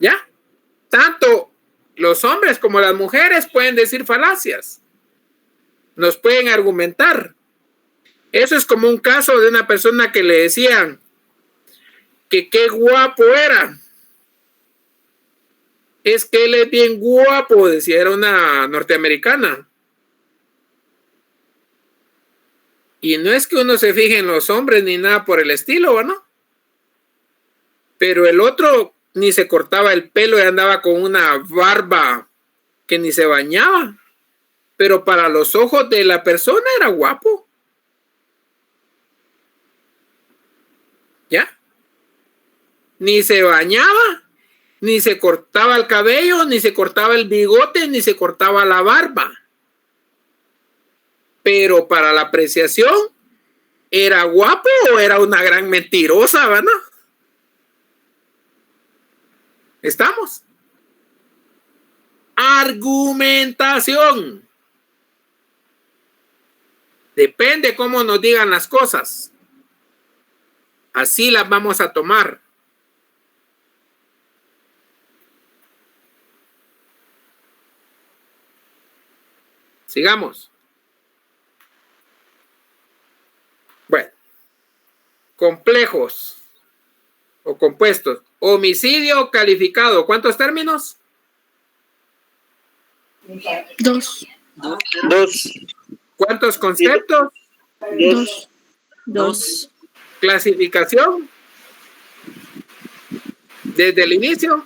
¿Ya? Tanto los hombres como las mujeres pueden decir falacias. Nos pueden argumentar. Eso es como un caso de una persona que le decían que qué guapo era. Es que él es bien guapo, decía, era una norteamericana. Y no es que uno se fije en los hombres ni nada por el estilo, ¿no? Pero el otro ni se cortaba el pelo y andaba con una barba que ni se bañaba. Pero para los ojos de la persona era guapo. ¿Ya? Ni se bañaba, ni se cortaba el cabello, ni se cortaba el bigote, ni se cortaba la barba. Pero para la apreciación, ¿era guapo o era una gran mentirosa, verdad? ¿Estamos? Argumentación. Depende cómo nos digan las cosas. Así las vamos a tomar. Sigamos. Bueno. Complejos o compuestos. Homicidio calificado. ¿Cuántos términos? 2. ¿Cuántos conceptos? 2. Clasificación. Desde el inicio.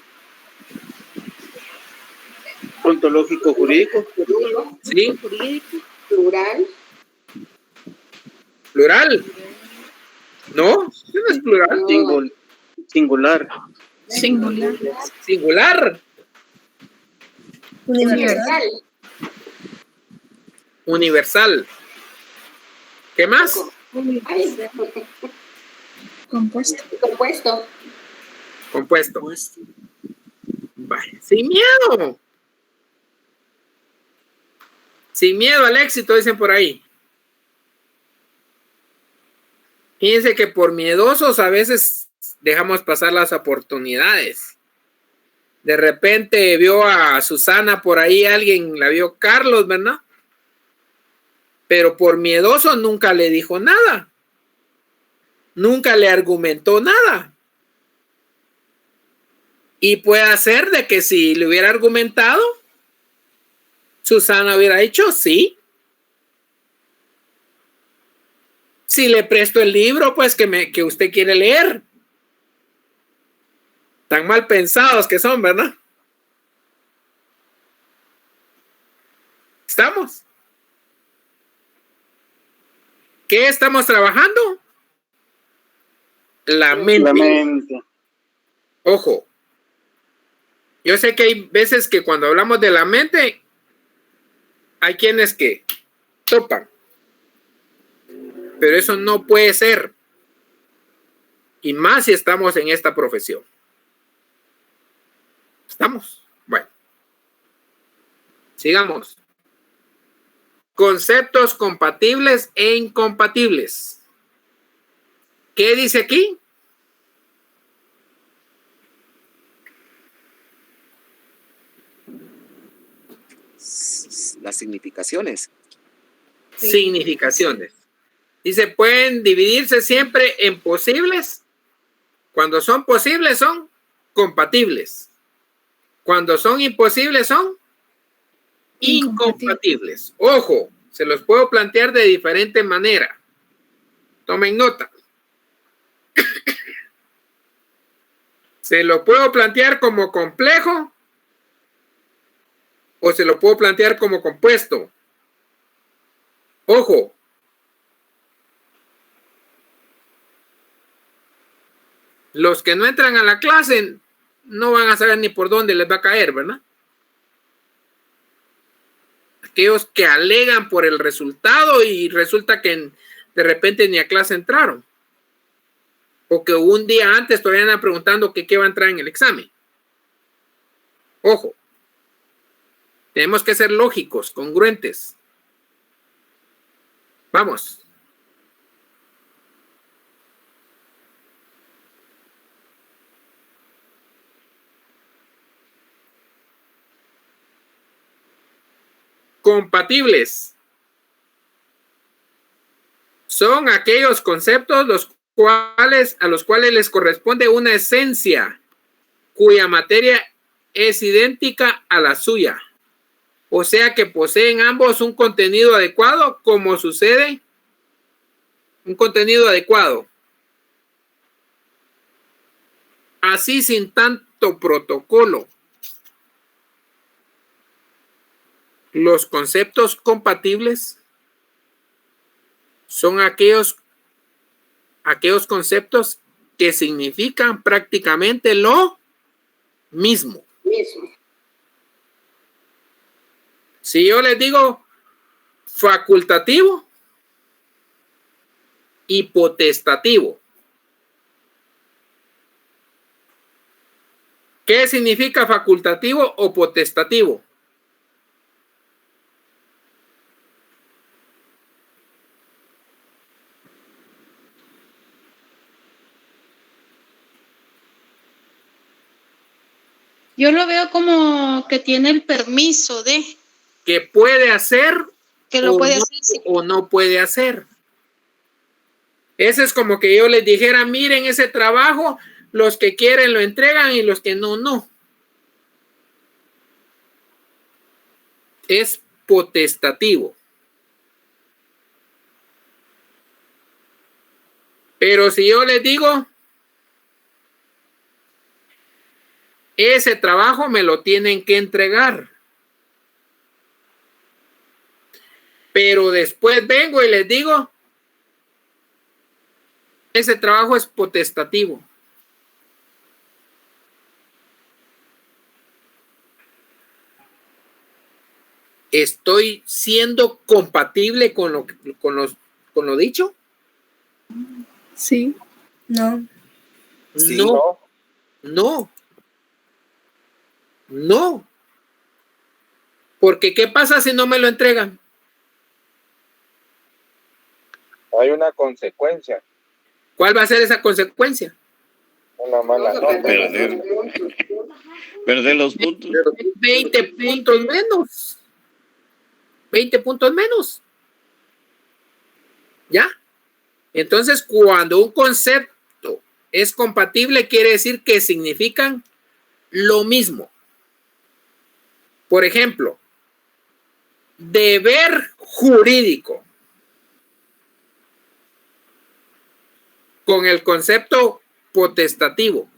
Ontológico jurídico. Sí. Plural. Plural. No, eso no es plural. Singular. Singular. Singular. Universal. Universal. ¿Qué más? Compuesto. Compuesto. Vale. Sin miedo. Sin miedo al éxito, dicen por ahí. Fíjense que por miedosos a veces dejamos pasar las oportunidades. De repente vio a Susana por ahí, alguien la vio, Carlos, ¿verdad? Pero por miedoso nunca le dijo nada. Nunca le argumentó nada. Y puede ser de que si le hubiera argumentado, Susana hubiera dicho sí. Si le presto el libro, pues que usted quiere leer. Tan mal pensados que son, ¿verdad? ¿Estamos? ¿Qué estamos trabajando? La mente. Ojo. Yo sé que hay veces que cuando hablamos de la mente, hay quienes que topan. Pero eso no puede ser. Y más si estamos en esta profesión. ¿Estamos? Bueno. Sigamos. Conceptos compatibles e incompatibles. ¿Qué dice aquí? Las significaciones. Significaciones. Dice, pueden dividirse siempre en posibles. Cuando son posibles son compatibles. Cuando son imposibles son incompatibles. Ojo, se los puedo plantear de diferente manera. Tomen nota. Se lo puedo plantear como complejo o se lo puedo plantear como compuesto. Ojo. Los que no entran a la clase no van a saber ni por dónde les va a caer, ¿verdad? Aquellos que alegan por el resultado y resulta que de repente ni a clase entraron. O que un día antes todavía andan preguntando qué va a entrar en el examen. Ojo. Tenemos que ser lógicos, congruentes. Vamos. Compatibles son aquellos conceptos a los cuales les corresponde una esencia cuya materia es idéntica a la suya. O sea que poseen ambos un contenido adecuado, como sucede un contenido adecuado. Así sin tanto protocolo. Los conceptos compatibles son aquellos conceptos que significan prácticamente lo mismo. Si yo les digo facultativo y potestativo, ¿qué significa facultativo o potestativo? Yo lo veo como que tiene el permiso de. Que puede hacer. Que lo puede hacer. Sí. O no puede hacer. Ese es como que yo les dijera, miren ese trabajo, los que quieren lo entregan y los que no, no. Es potestativo. Pero si yo les digo, ese trabajo me lo tienen que entregar. Pero después vengo y les digo, ese trabajo es potestativo. ¿Estoy siendo compatible con lo dicho? Sí. No. Sí, No. No. No. Porque ¿qué pasa si no me lo entregan? Hay una consecuencia. ¿Cuál va a ser esa consecuencia? Una mala nota. Perder los puntos. 20 puntos menos. 20 puntos menos. ¿Ya? Entonces, cuando un concepto es compatible, quiere decir que significan lo mismo. Por ejemplo, deber jurídico con el concepto potestativo,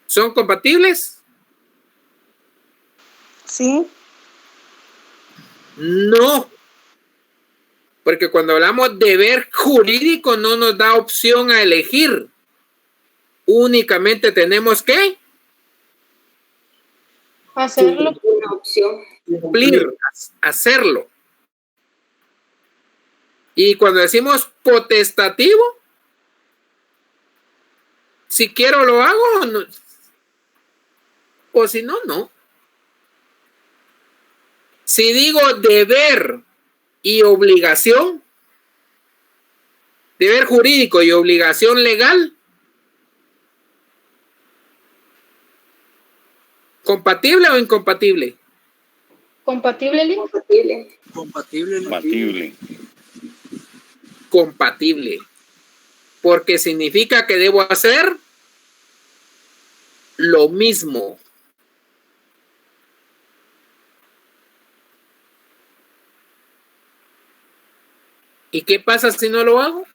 ¿son compatibles? Sí. No, porque cuando hablamos de deber jurídico no nos da opción a elegir. Únicamente tenemos que Hacerlo por una opción. cumplir, hacerlo. Y cuando decimos potestativo, si quiero lo hago o no, o si no, no. Si digo deber y obligación, deber jurídico y obligación legal, ¿compatible o incompatible? ¿Compatible? Compatible. Compatible. Porque significa que debo hacer lo mismo. ¿Y qué pasa si no lo hago?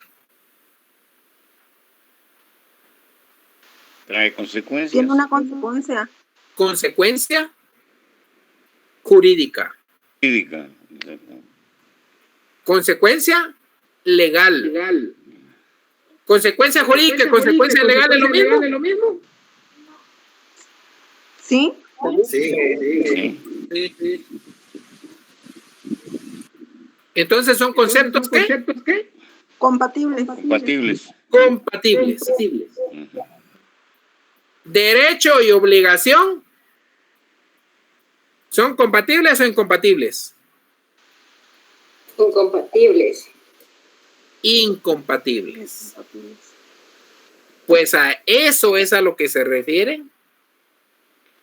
Trae consecuencias. Tiene una consecuencia. Consecuencia jurídica. Jurídica. Exacto. Consecuencia legal. Consecuencia jurídica y consecuencia legal es lo mismo. ¿Sí? Sí. Entonces son conceptos ¿qué? Compatibles. Compatibles. Derecho y obligación, ¿son compatibles o incompatibles? Incompatibles. Pues a eso es a lo que se refieren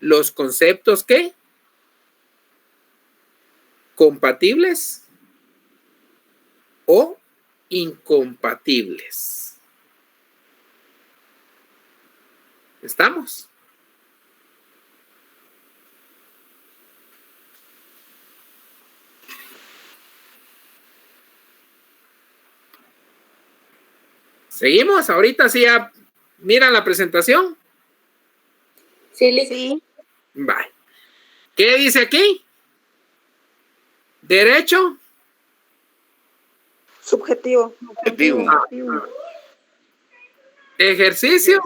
los conceptos ¿qué? Compatibles o incompatibles. ¿Estamos? ¿Seguimos? Ahorita sí ya miran la presentación. Sí. Vale. ¿Qué dice aquí? Derecho. Subjetivo. Ejercicio.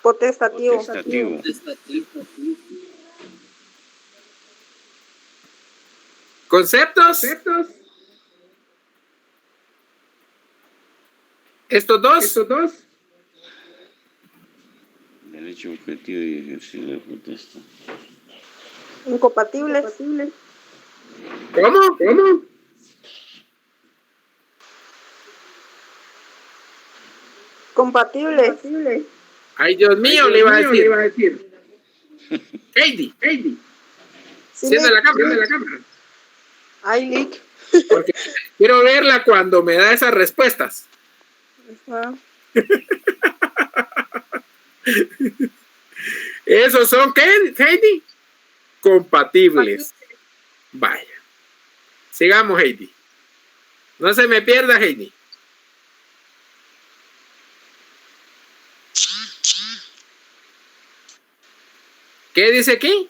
Potestativo. Conceptos. Estos dos. Derecho objetivo y ejercicio de potestad. Incompatibles. ¿Cómo? Compatibles. Ay, Dios mío, le iba a decir. Heidi. Siendo la cámara. Ay, Lick. Porque quiero verla cuando me da esas respuestas. Ajá. ¿Esos son qué, Heidi? Compatibles. Vaya. Sigamos, Heidi. No se me pierda, Heidi. ¿Qué dice aquí?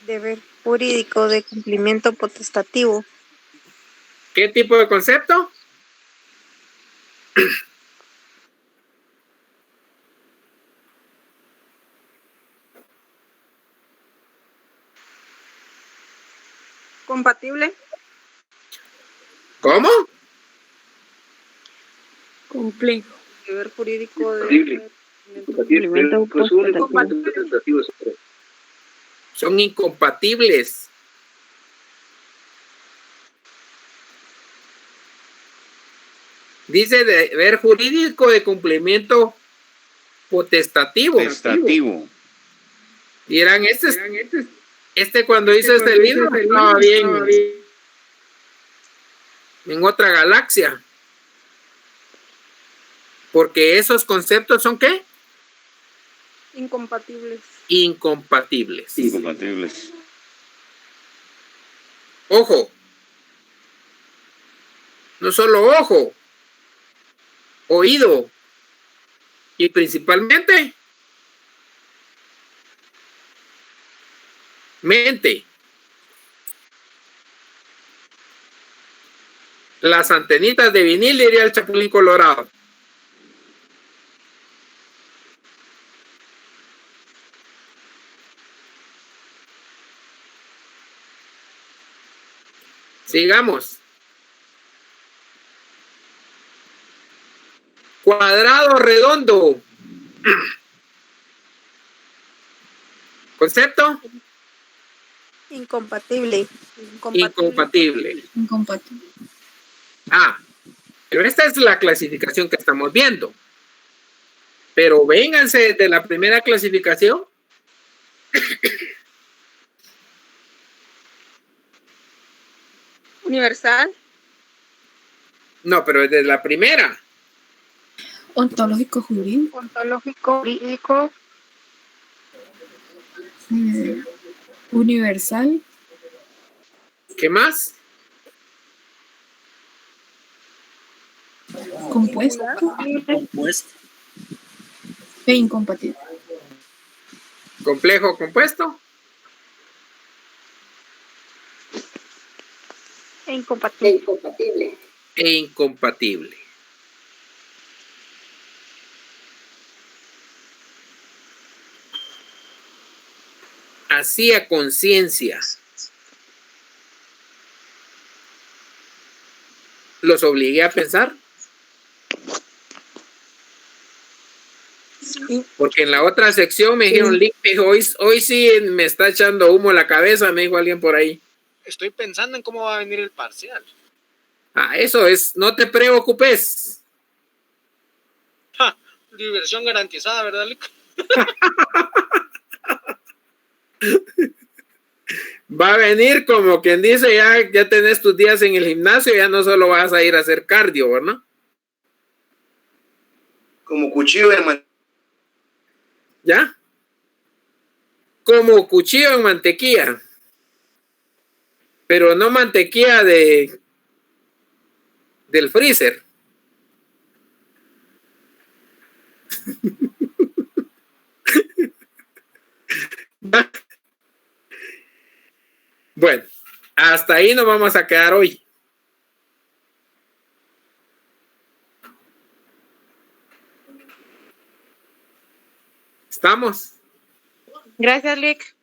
Deber jurídico de cumplimiento potestativo. ¿Qué tipo de concepto? Compatible. ¿Cómo? Complejo. Deber jurídico de Son incompatibles. Dice deber jurídico de cumplimiento potestativo. Y eran este cuando hizo este libro estaba bien en otra galaxia. Porque esos conceptos son ¿qué? Incompatibles. Incompatibles. Incompatibles. Ojo. No solo ojo. Oído. Y principalmente mente. Las antenitas de vinil, diría el Chapulín Colorado. Sigamos. Cuadrado redondo. ¿Concepto? Incompatible. Incompatible. Incompatible. Ah, pero esta es la clasificación que estamos viendo. Pero vénganse de la primera clasificación. Universal. No, pero desde la primera. Ontológico jurídico. Ontológico jurídico. Universal. ¿Qué más? Compuesto. E incompatible. Complejo compuesto. Incompatible. E incompatible. Así a conciencia. ¿Los obligué a pensar? Porque en la otra sección me dijeron, Lick, me dijo, hoy sí me está echando humo la cabeza, me dijo alguien por ahí. Estoy pensando en cómo va a venir el parcial. Ah, eso es, no te preocupes. Ja, diversión garantizada, ¿verdad, Lick? Va a venir como quien dice, ya tenés tus días en el gimnasio, ya no solo vas a ir a hacer cardio, ¿verdad? Como cuchillo de mantequilla. ¿Ya? Como cuchillo en mantequilla. Pero no mantequilla del freezer. Bueno, hasta ahí nos vamos a quedar hoy. ¿Estamos? Gracias, Lick.